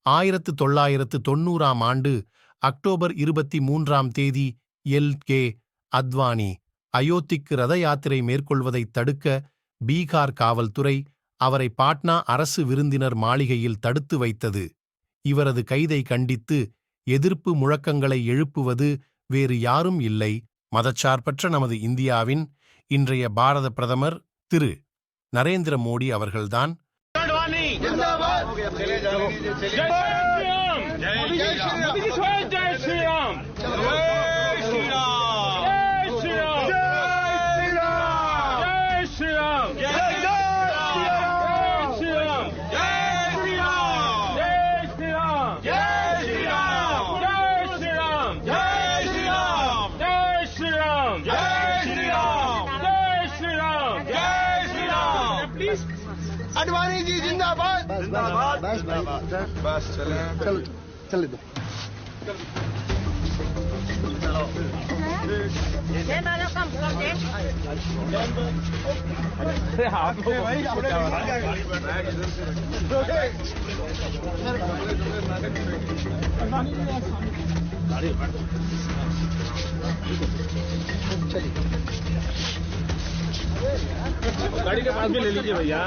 1990ஆம் ஆண்டு அக்டோபர் 23ஆம் தேதி எல்.கே. அத்வானி அயோத்திக்கு ரத யாத்திரை மேற்கொள்வதைத் தடுக்க பீகார் காவல்துறை அவரை பாட்னா அரசு விருந்தினர் மாளிகையில் தடுத்து வைத்தது. இவரது கைதை கண்டித்து எதிர்ப்பு முழக்கங்களை எழுப்புவது வேறு யாரும் இல்லை, மதச்சார்பற்ற நமது இந்தியாவின் இன்றைய பாரத பிரதமர் திரு நரேந்திர மோடி அவர்கள்தான். अडवाणी जी जिंदाबाद। बस बस चले चलो दो गाड़ी के पास भी ले लीजिए भैया।